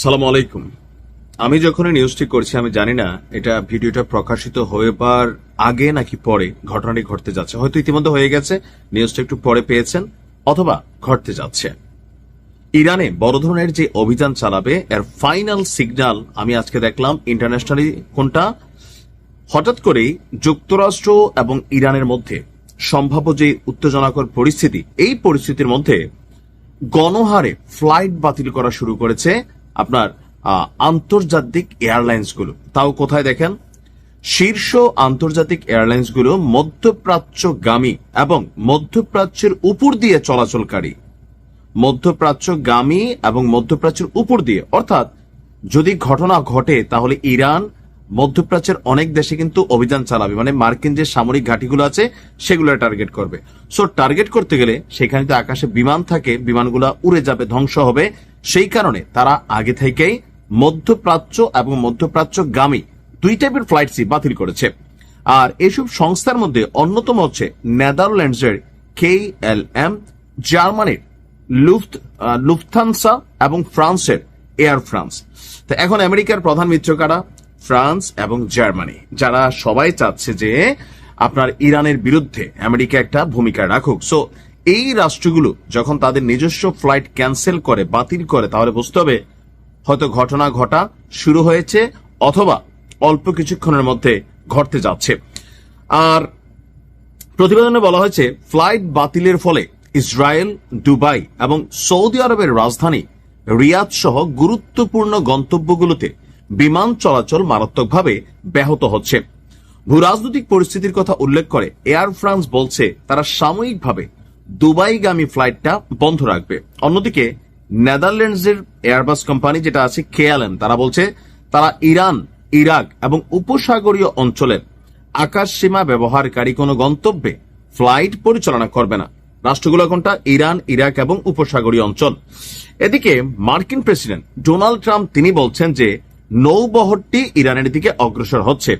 সালাম আলাইকুম। আমি যখন এই নিউজটি করছি আমি জানি না এটা ভিডিওটা প্রকাশিত হয়েবার আগে নাকি পরে ঘটনাটি ঘটতে যাচ্ছে। হয়তো ইতিমধ্যে হয়ে গেছে, নিউজটা একটু পরে পেয়েছেন, অথবা ঘটতে যাচ্ছে। ইরানে বড় ধরনের যে অভিযান চালাবে এর ফাইনাল সিগন্যাল আমি আজকে দেখলাম ইন্টারন্যাশনালি। কোনটা? হঠাৎ করেই যুক্তরাষ্ট্র এবং ইরানের মধ্যে সম্ভাব্য যে উত্তেজনাকর পরিস্থিতি, এই পরিস্থিতির মধ্যে গণহারে ফ্লাইট বাতিল করা শুরু করেছে আপনার আন্তর্জাতিক এয়ারলাইন্স গুলো। তাও কোথায় দেখেন, শীর্ষ আন্তর্জাতিক এয়ারলাইন্স গুলো মধ্যপ্রাচ্যগামী এবং মধ্যপ্রাচ্যের উপর দিয়ে চলাচলকারী, মধ্যপ্রাচ্যগামী এবং মধ্যপ্রাচ্যের উপর দিয়ে, অর্থাৎ যদি ঘটনা ঘটে তাহলে ইরান মধ্যপ্রাচ্যের অনেক দেশে কিন্তু অভিযান চালাবে, মানে মার্কিন যে সামরিক ঘাঁটিগুলো আছে সেগুলো টার্গেট করবে। সো টার্গেট করতে গেলে সেখানে তো আকাশে বিমান থাকে, বিমানগুলো উড়ে যাবে, ধ্বংস হবে। সেই কারণে তারা আগে থেকেই মধ্যপ্রাচ্য এবং মধ্যপ্রাচ্যগামী দুই টাইপের ফ্লাইটসই বাতিল করেছে। আর এসব সংস্থার মধ্যে অন্যতম হচ্ছে নেদারল্যান্ডসের KLM, জার্মানির লুফথানসা এবং ফ্রান্সের এয়ার ফ্রান্স। তো এখন আমেরিকার প্রধান মিত্র কারা? ফ্রান্স এবং জার্মানি, যারা সবাই চাচ্ছে যে আপনার ইরানের বিরুদ্ধে আমেরিকা একটা ভূমিকা রাখুক। সো এই রাষ্ট্রগুলো যখন তাদের নিজস্ব ফ্লাইট ক্যান্সেল করে, বাতিল করে, তাহলে বুঝতে হবে হয়তো ঘটনা ঘটা শুরু হয়েছে অথবা অল্প কিছুক্ষণের মধ্যে ঘটতে যাচ্ছে। আর প্রতিবেদনে বলা হয়েছে ফ্লাইট বাতিলের ফলে ইসরায়েল, দুবাই এবং সৌদি আরবের রাজধানী রিয়াদ সহ গুরুত্বপূর্ণ গন্তব্যগুলোতে বিমান চলাচল মারাত্মকভাবে ব্যাহত হচ্ছে। ভূরাজনৈতিক পরিস্থিতির কথা উল্লেখ করে এয়ার ফ্রান্স বলছে তারা সাময়িকভাবে দুবাইগামী ফ্লাইটটা বন্ধ রাখবে। অন্যদিকে নেদারল্যান্ডসের এয়ারবাস কোম্পানি যেটা আছে KLM, তারা বলছে তারা ইরান, ইরাক এবং উপসাগরীয় অঞ্চলের আকাশ সীমা ব্যবহারকারী কোনো গন্তব্যে ফ্লাইট পরিচালনা করবে না। রাষ্ট্রগুলো কোনটা? ইরান, ইরাক এবং উপসাগরীয় অঞ্চল। এদিকে মার্কিন প্রেসিডেন্ট ডোনাল্ড ট্রাম্প তিনি বলছেন যে নৌবহরটি ইরানের দিকে অগ্রসর হচ্ছে।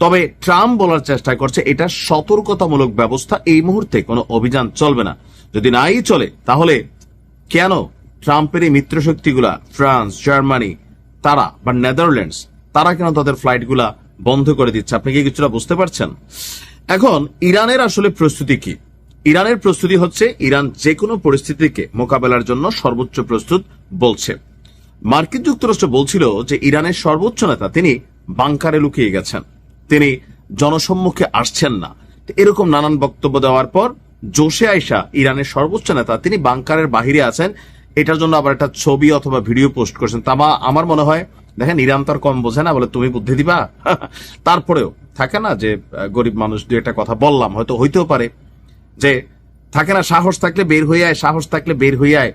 তবে ট্রাম্প বলার চেষ্টা করছে এটা সতর্কতামূলক ব্যবস্থা, এই মুহূর্তে কোনো অভিযান চলবে না। যদি নাই চলে তাহলে কেন ট্রাম্পের এই মিত্র শক্তিগুলা ফ্রান্স, জার্মানি, তারা বা নেদারল্যান্ডস, তারা কেন তাদের ফ্লাইটগুলা বন্ধ করে দিচ্ছে? আপনি কি কিছুটা বুঝতে পারছেন? এখন ইরানের আসলে প্রস্তুতি কি? ইরানের প্রস্তুতি হচ্ছে ইরান যে কোনো পরিস্থিতিকে মোকাবেলার জন্য সর্বোচ্চ প্রস্তুত বলছে। মার্কিন যুক্তরাষ্ট্র বলছিল যে ইরানের সর্বোচ্চ নেতা তিনি বাংকারে লুকিয়ে গেছেন, তিনি জনসম্মুখে আসছেন না। এরকম নানান বক্তব্য দেওয়ার পর জোশে আইসা ইরানের সর্বোচ্চ নেতা তিনি বাংকারের বাহিরে আছেন, এটার জন্য আবার একটা ছবি অথবা ভিডিও পোস্ট করছেন। তা আমার মনে হয় দেখেন ইরান তো আর কম বোঝে না, বলে তুমি বুদ্ধি দিবা। তারপরেও থাকে না যে গরিব মানুষ, দু একটা কথা বললাম, হয়তো হইতেও পারে যে থাকে না সাহস থাকলে বের হয়ে আয়, সাহস থাকলে বের হয়ে আয়।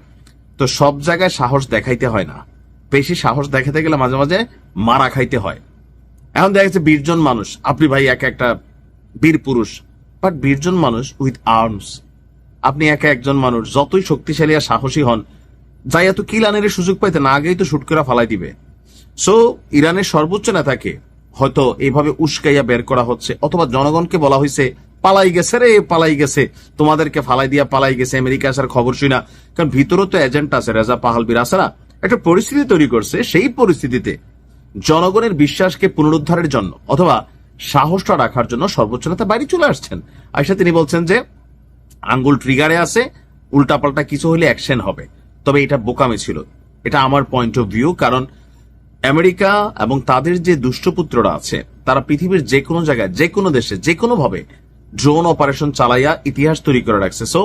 তো সব জায়গায় সাহস দেখাইতে হয় না, বেশি সাহস দেখাতে গেলে মাঝে মাঝে মারা খাইতে হয়। এখন দেখা যাচ্ছে 20 জন মানুষ, আপনি ভাই একা একটা বীর পুরুষ, বাট 20 জন মানুষ উইথ আর্মস, আপনি একা একজন মানুষ যতই শক্তিশালী আর সাহসী হন, যাই এত কিলানের সুযোগ পাইতে না আগেই তো শুট করে ফালাই দিবে। সো ইরানের সর্বোচ্চ নেতাকে হয়তো এইভাবে উস্কাইয়া বের করা হচ্ছে, অথবা জনগণকে বলা হয়েছে পালাই গেছে রে, পালাই গেছে, তোমাদেরকে ফালাই দিয়া পালাই গেছে, আমেরিকা আসার খবর শুই না। কারণ ভিতরে তো এজেন্ট আছে, রেজা পাহালবির আছে না, একটা পরিস্থিতি তৈরি করছে। সেই পরিস্থিতিতে জনগণের বিশ্বাসকে পুনরুদ্ধারের জন্য অথবা সাহসটা রাখার জন্য সর্বোচ্চ নেতা বাইরে চলে আসছেন। আইসা তিনি বলছেন যে আঙ্গুল ট্রিগারে আছে, উল্টাপাল্টা কিছু হলে অ্যাকশন হবে। তবে এটা বোকামি ছিল, এটা আমার পয়েন্ট অফ ভিউ। কারণ আমেরিকা এবং তাদের যে দুষ্টপুত্ররা আছে তারা পৃথিবীর যে কোনো জায়গায়, যে কোনো দেশে, যে কোনো ভাবে ড্রোন অপারেশন চালাইয়া ইতিহাস তৈরি করে রাখছে। সো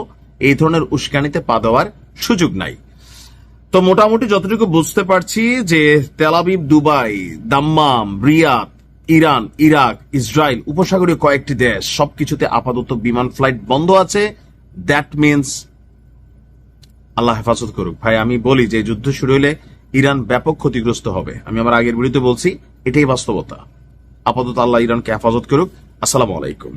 এই ধরনের উস্কানিতে পা দেওয়ার সুযোগ নাই। তো মোটামুটি যতটুকু বুঝতে পারছি যে Tel Aviv, Dubai, Dammam, Riyadh, Iran, Iraq, Israel, উপসাগরীয় কয়েকটি দেশ সবকিছুতে আপাতত বিমান ফ্লাইট বন্ধ আছে। দ্যাট মিনস আল্লাহ হেফাজত করুক। ভাই আমি বলি যে যুদ্ধ শুরু হলে ইরান ব্যাপক ক্ষতিগ্রস্ত হবে। আমি আমার আগের ভিডিওতে বলছি, এটাই বাস্তবতা। আপাতত আল্লাহ ইরানকে হেফাজত করুক। আসসালামু আলাইকুম।